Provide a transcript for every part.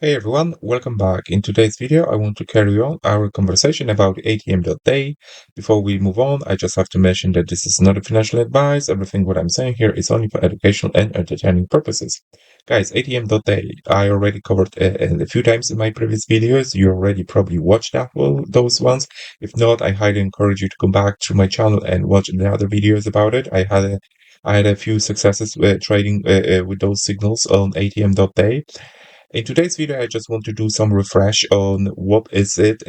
Hey everyone, welcome back. In today's video, I want to carry on our conversation about ATM.DAY. Before we move on, I just have to mention that this is not a financial advice. Everything what I'm saying here is only for educational and entertaining purposes. Guys, ATM.DAY, I already covered a few times in my previous videos. You already probably watched those ones. If not, I highly encourage you to come back to my channel and watch the other videos about it. I had a few successes trading with those signals on ATM.DAY. In today's video, I just want to do some refresh on what is it,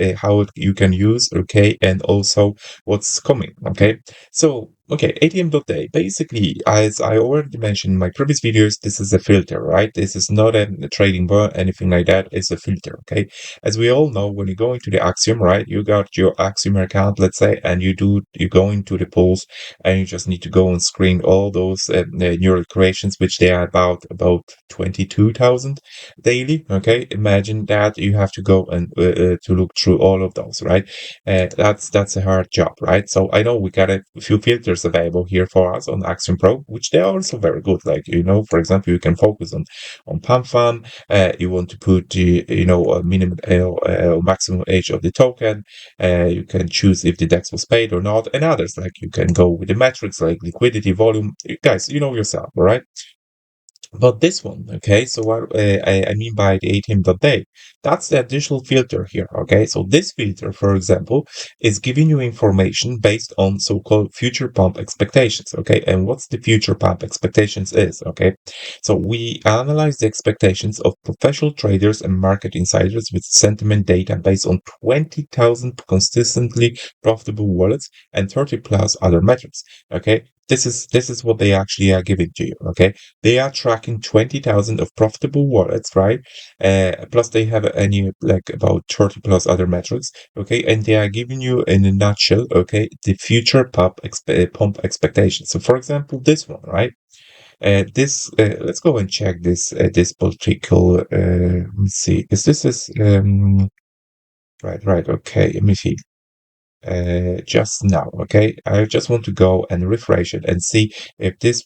you can use, okay, and also what's coming, okay. So, okay, ATM.day. Basically, as I already mentioned in my previous videos, this is a filter, right? This is not a trading bar, anything like that. It's a filter, okay. As we all know, when you go into the Axiom, right, you got your Axiom account, let's say, and you go into the polls, and you just need to go and screen all those neural creations, which they are about 22,000 daily. Okay, imagine that you have to go and to look through all of those, right? That's a hard job, right? So I know we got a few filters available here for us on Axiom Pro, which they are also very good. Like, for example, you can focus on pump fun. You want to put the a minimum maximum age of the token. You can choose if the DEX was paid or not, and others, like you can go with the metrics like liquidity, volume. Guys, you know yourself, all right? But this one, okay, so what I mean by the ATM.day, that's the additional filter here, okay? So this filter, for example, is giving you information based on so-called future pump expectations, okay? And what's the future pump expectations is, okay? So we analyze the expectations of professional traders and market insiders with sentiment data based on 20,000 consistently profitable wallets and 30 plus other metrics, okay? This is what they actually are giving to you, okay? They are tracking 20,000 of profitable wallets, right? Plus they have any like about 30 plus other metrics, okay? And they are giving you in a nutshell, okay, the future pump expectations. So for example, this one, right? Let's go and check this particular, let me see. Right, okay, let me see. Just now, okay? I just want to go and refresh it and see if this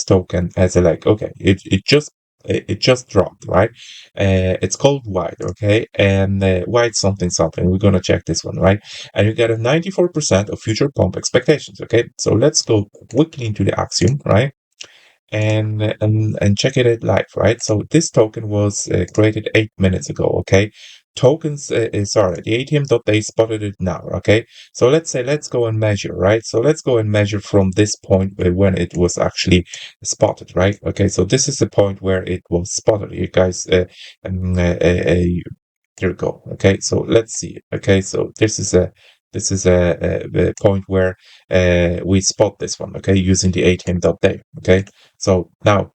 token has a like, okay, it just dropped, right? It's called white, okay? And white something something. We're gonna check this one, right? And you get a 94% of future pump expectations, okay? So let's go quickly into the Axiom, right? And check it live, right? So this token was created 8 minutes ago, okay? The ATM.day spotted it now, okay? So let's go and measure, right? So let's go and measure from this point when it was actually spotted, right? Okay, so this is the point where it was spotted. You guys, um, uh, uh, uh, here we go. Okay, so let's see. Okay, so this is a point where we spot this one. Okay, using the ATM.day. Okay, so now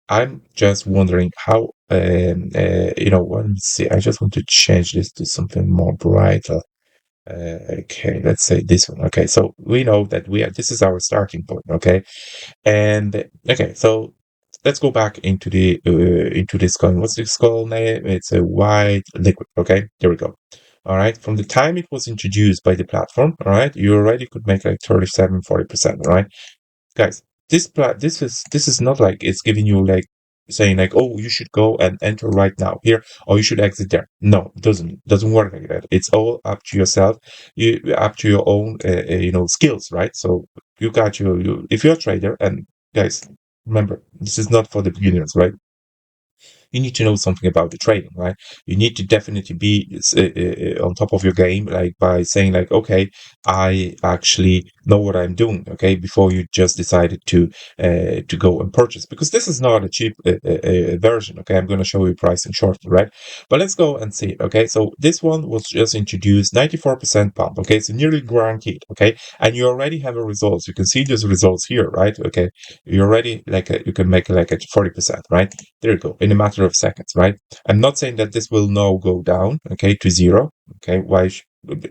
I'm just wondering how. Let me see. I just want to change this to something more brighter. Okay, let's say this one. Okay, so we know that this is our starting point. Okay, and okay, so let's go back into this coin. What's this coin name? It's a white liquid. Okay, there we go. All right. From the time it was introduced by the platform, all right, you already could make like 37, 40%. All right, guys. This is not like it's giving you like saying like, oh, you should go and enter right now here, or you should exit there. No, it doesn't work like that. It's all up to yourself. Up to your own skills, right? So you got you if you're a trader, and guys, remember, this is not for the beginners, right? You need to know something about the trading, right? You need to definitely be on top of your game, like by saying like, okay, I actually know what I'm doing, okay, before you just decided to go and purchase, because this is not a cheap version, okay. I'm going to show you pricing shortly, right? But let's go and see it, okay. So this one was just introduced, 94% pump, okay, so nearly guaranteed, okay, and you already have a results. You can see those results here, right? Okay, you already you can make like a 40%, right? There you go, in a matter of seconds, right? I'm not saying that this will now go down, okay, to zero. Okay,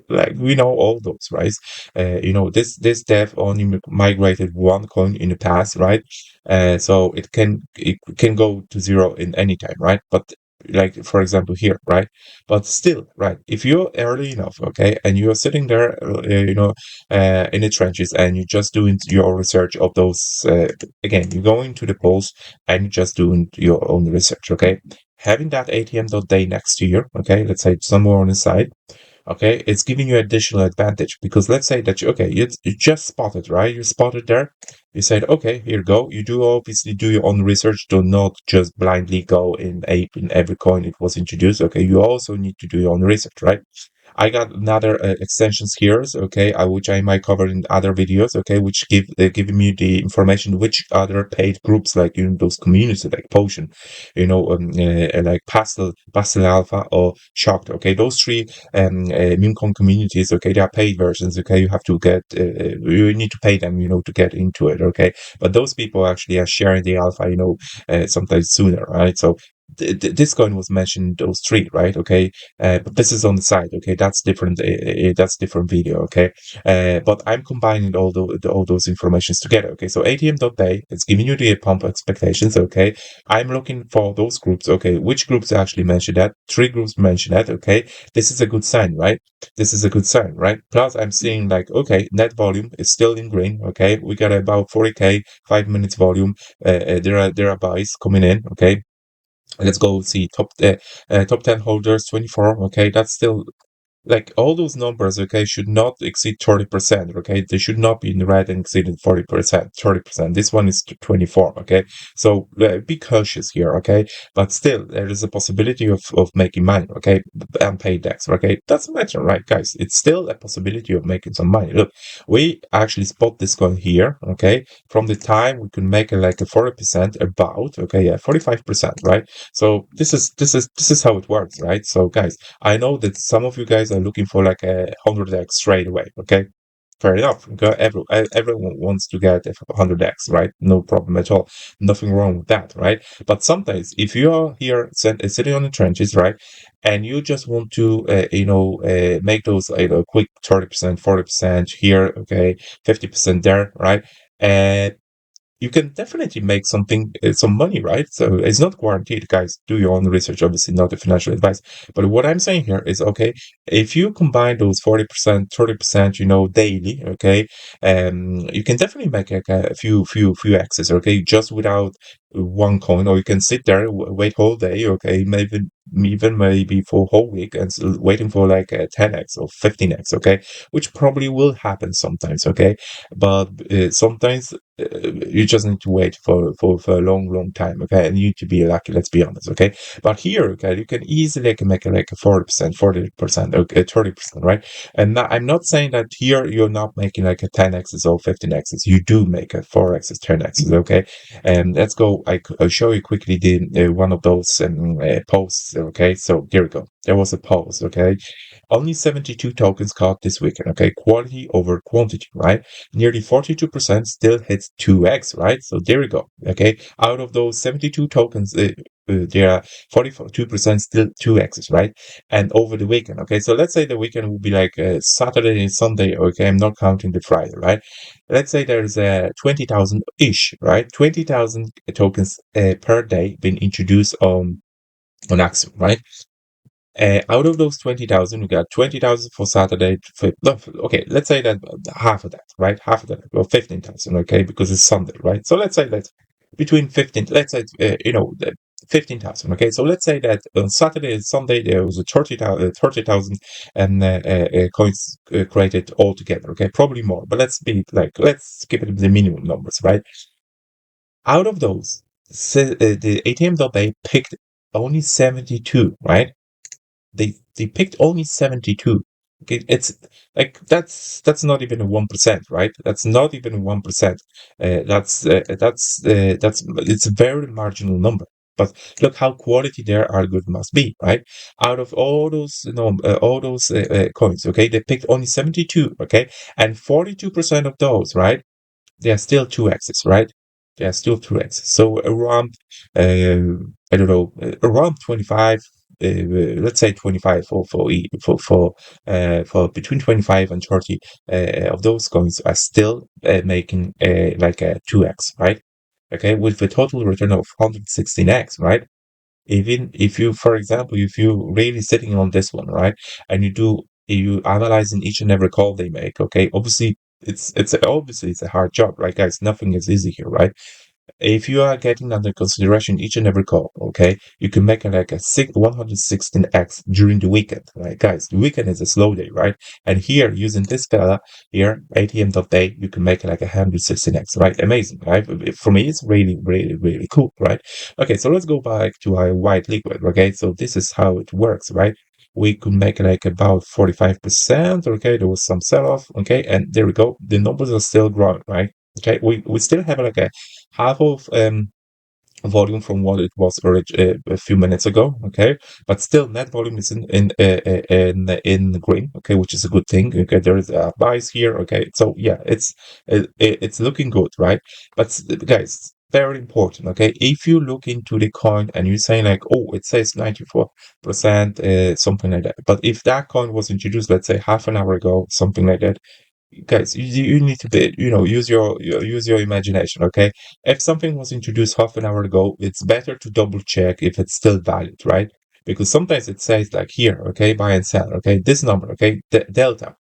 like we know all those, right? This dev only migrated one coin in the past, right? So it can go to zero in any time, right? But like for example here, right? But still, right? If you're early enough, okay, and you're sitting there, in the trenches, and you're just doing your research of those, again, you go into the polls and you're just doing your own research, okay? having that ATM.DAY next to you, okay, let's say somewhere on the side, okay, it's giving you additional advantage because let's say that you just spotted, right? You spotted there. You said, okay, here you go. You do obviously do your own research. Do not just blindly go in ape in every coin it was introduced. Okay, you also need to do your own research, right? I got another extensions here, okay, which I might cover in other videos, okay, which give me the information which other paid groups like those communities like Potion, like Pastel Alpha or Shocked, okay, those three meme coin communities, okay, they are paid versions, okay, you have to get you need to pay them, to get into it, okay, but those people actually are sharing the alpha, sometimes sooner, right? So this coin was mentioned those three, right? Okay, but this is on the side. Okay, that's different. That's different video. Okay, but I'm combining all those informations together. Okay, so ATM.DAY is giving you the pump expectations. Okay, I'm looking for those groups. Okay, which groups actually mention that? Three groups mention that. Okay, this is a good sign, right? This is a good sign, right? Plus, I'm seeing like, okay, net volume is still in green. Okay, we got about 40K 5 minutes volume. There are buys coming in. Okay, let's go see top 10 holders 24. Okay, that's still like all those numbers, okay, should not exceed 30%, okay? They should not be in the red and exceeding 40%, 30%. This one is 24, okay? So be cautious here, okay? But still, there is a possibility of making money, okay? And pay decks, okay? Doesn't matter, right, guys? It's still a possibility of making some money. Look, we actually spot this coin here, okay? From the time we can make like a 40% about, okay, yeah, 45%, right? So this is how it works, right? So guys, I know that some of you guys are looking for like 100x straight away. Okay, fair enough. Okay? Everyone wants to get 100x, right? No problem at all. Nothing wrong with that, right? But sometimes if you are here sitting on the trenches, right, and you just want to, make those, quick 30%, 40% here, okay, 50% there, right? And you can definitely make some money, right? So it's not guaranteed, guys. Do your own research, obviously, not a financial advice. But what I'm saying here is, okay, if you combine those 40%, 30%, daily, okay, you can definitely make like a few X's, okay, just without one coin, or you can sit there, wait whole day, okay, maybe even maybe for a whole week and waiting for like a 10x or 15x, okay, which probably will happen sometimes, okay, but sometimes you just need to wait for a long time, okay, and you need to be lucky, let's be honest, okay. But here, okay, you can easily make like a 40%, okay, 30%, right? And I'm not saying that here you're not making like a 10x's or 15x's. You do make a 4x's, 10x's, okay. And let's go. I'll show you quickly the one of those posts, okay. So here we go. There was a post, okay. Only 72 tokens caught this weekend, okay. Quality over quantity, right? Nearly 42% still hits 2x, right? So there we go, okay. Out of those 72 tokens, there are 42% still 2x's, right? And over the weekend, okay. So let's say the weekend will be like Saturday and Sunday, okay. I'm not counting the Friday, right? Let's say there's 20,000 ish, right? 20,000 tokens per day being introduced on Axiom, right? Out of those 20,000, we got 20,000 for Saturday. No, okay, let's say that half of that, right? Half of that, or 15,000, okay, because it's Sunday, right? So let's say that between 15, let's say, 15,000, okay? So let's say that on Saturday and Sunday, there was a 30,000 and coins created altogether, okay? Probably more, but let's keep it the minimum numbers, right? Out of those, the ATM.DAY picked only 72, right? They picked only 72. Okay, it's like that's not even a 1%, right? That's not even 1%. That's it's a very marginal number. But look how quality their algorithm must be, right? Out of all those coins, okay, they picked only 72, okay, and 42% of those, right? They are still 2x's, right? They are still 2x's. So around, I don't know, around 25, let's say 25 for between 25 and 30 of those coins are still making like a 2x, right? Okay, with a total return of 116x, right? Even if you, for example, if you really sitting on this one, right, and you analyzing each and every call they make, okay, obviously it's a hard job, right, guys? Nothing is easy here, right? If you are getting under consideration each and every call, okay, you can make like a 116x during the weekend, right? Guys, the weekend is a slow day, right? And here, using this fella here, ATM.DAY, you can make like a 116x, right? Amazing, right? For me, it's really, really, really cool, right? Okay, so let's go back to our white liquid, okay? So this is how it works, right? We could make like about 45%, okay? There was some sell-off, okay? And there we go. The numbers are still growing, right? Okay, we still have like a half of volume from what it was a few minutes ago. Okay, but still net volume is in green. Okay, which is a good thing. Okay, there is a buys here. Okay, so yeah, it's looking good, right? But guys, very important. Okay, if you look into the coin and you're saying like, oh, it says 94%, something like that. But if that coin was introduced, let's say half an hour ago, something like that, guys, you need to be, use your imagination. Okay, if something was introduced half an hour ago, it's better to double check if it's still valid, right? Because sometimes it says like here, okay, buy and sell, okay, this number, okay, the delta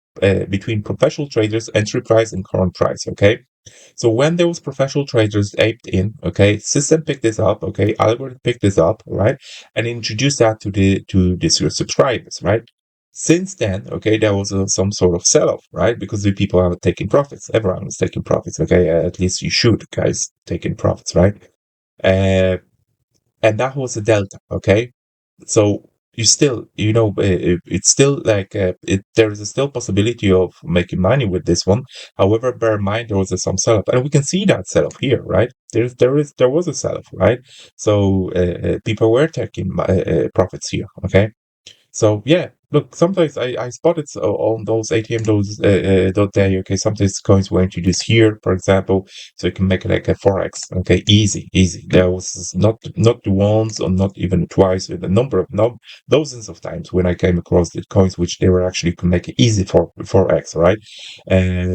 between professional traders entry price and current price. Okay, so when those professional traders aped in, okay, system picked this up, okay, algorithm picked this up, right, and introduced that to this your subscribers, right? Since then, okay, there was some sort of sell-off, right? Because the people are taking profits. Everyone is taking profits, okay? At least you should, guys, taking profits, right? Uh, and that was a delta, okay? So you still, it's still like there is a still possibility of making money with this one. However, bear in mind there was some sell-off, and we can see that sell-off here, right? There was a sell-off, right? So people were taking profits here, okay? So yeah, look, sometimes I spotted on those ATM those .day. Okay, sometimes coins were introduced here, for example, so you can make like a forex. Okay, easy, easy. There was not once or not even twice, with a number of no dozens of times when I came across the coins which they were actually can make it easy for forex, right?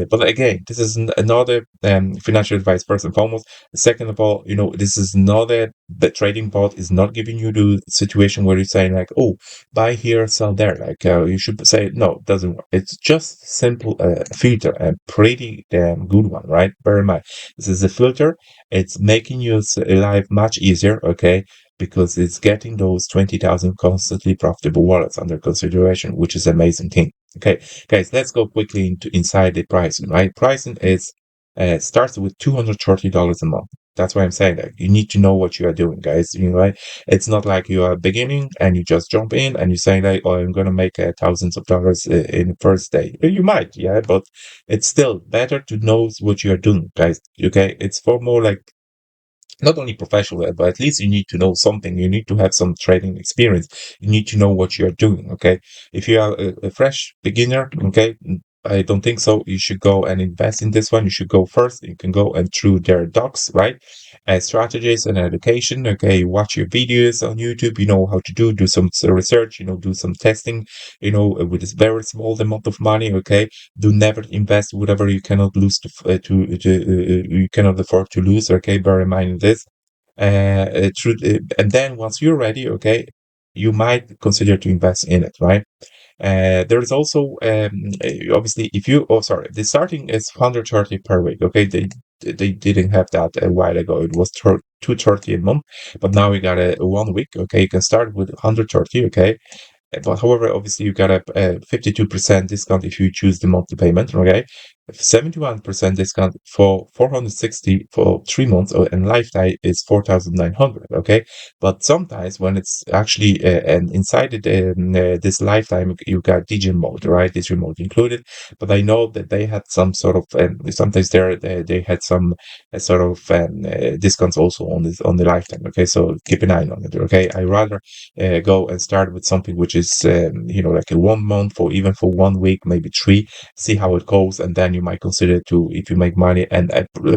But again, this is another financial advice first and foremost. Second of all, this is not the trading bot is not giving you the situation where you're saying like, oh, buy here, sell there. Like you should say, no, it doesn't work. It's just simple filter, and pretty damn good one, right? Bear in mind, this is a filter. It's making your life much easier, okay? Because it's getting those 20,000 constantly profitable wallets under consideration, which is an amazing thing. Okay, guys, let's go quickly inside the pricing, right? Pricing is starts with $230 a month. That's why I'm saying that you need to know what you are doing, guys. Right? It's not like you are beginning and you just jump in and you say like, "Oh, I'm gonna make thousands of dollars in the first day." You might, yeah, but it's still better to know what you are doing, guys. Okay, it's for more like not only professional, but at least you need to know something. You need to have some trading experience. You need to know what you're doing. Okay. If you are a fresh beginner, okay, I don't think so. You should go and invest in this one. You should go first. You can go and through their docs, right? Strategies and education. Okay. You watch your videos on YouTube. You know how to do some research, do some testing, with this very small amount of money. Okay. Do never invest whatever you cannot lose you cannot afford to lose. Okay, bear in mind this. And then once you're ready, okay, you might consider to invest in it, right? There is also obviously if you the starting is 130 per week. Okay, they didn't have that a while ago. It was 230 a month, but now we got a 1 week. Okay, you can start with 130. Okay, but however, obviously you got a 52% discount if you choose the monthly payment, okay? 71% discount for 460 for 3 months, and lifetime is 4,900, okay? But sometimes when it's actually and inside this lifetime, you got DJ mode, right? DJ mode included. But I know that they had some sort of sometimes they had some sort of discounts also on the lifetime, okay? So keep an eye on it, okay? I rather go and start with something which is like a 1 month or even for 1 week, maybe three, see how it goes, and then you might consider to if you make money. And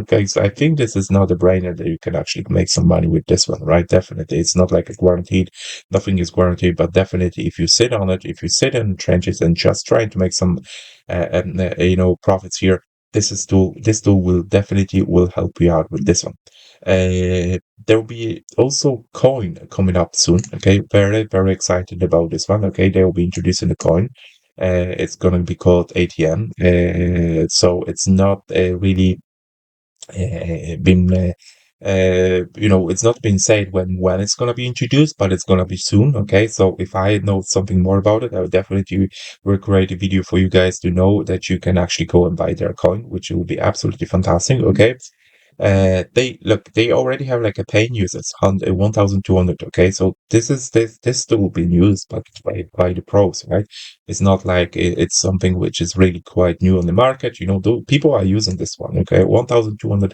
guys, I think this is not a brainer that you can actually make some money with this one, right? Definitely, it's not like a guaranteed. Nothing is guaranteed, but definitely, if you sit on it, if you sit in the trenches and just trying to make some profits here, this tool will definitely will help you out with this one. There will be also coin coming up soon. Okay, very very excited about this one. Okay, they will be introducing a coin. It's gonna be called ATM. So it's not really been it's not been said when it's gonna be introduced, but it's gonna be soon. Okay, so if I know something more about it, I would definitely will create a video for you guys to know that you can actually go and buy their coin, which will be absolutely fantastic. Okay. They already have like a paying users, 1,200. Okay, so this still being used, but by the pros, right? It's not like it's something which is really quite new on the market. People are using this one. Okay, 1,200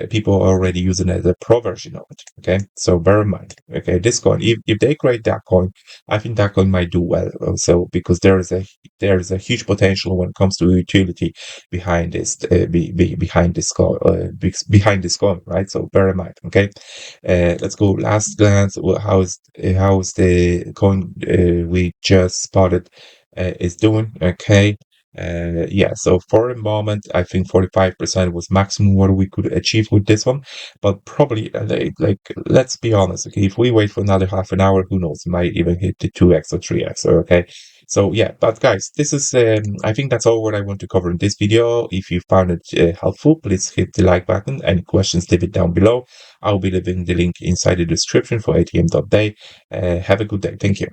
people are already using it as a pro version of it. Okay, so bear in mind. Okay, this coin, if they create that coin, I think that coin might do well also, because there is a huge potential when it comes to utility behind this behind this coin, right? So bear in mind. Okay, let's go last glance. How is the coin we just spotted is doing? Okay. Yeah, so for the moment, I think 45% was maximum what we could achieve with this one, but probably like let's be honest. Okay, if we wait for another half an hour, who knows, might even hit the 2x or 3x. Okay, so yeah, but guys, this is I think that's all what I want to cover in this video. If you found it helpful, please hit the like button. Any questions, leave it down below. I'll be leaving the link inside the description for ATM.DAY. Have a good day. Thank you.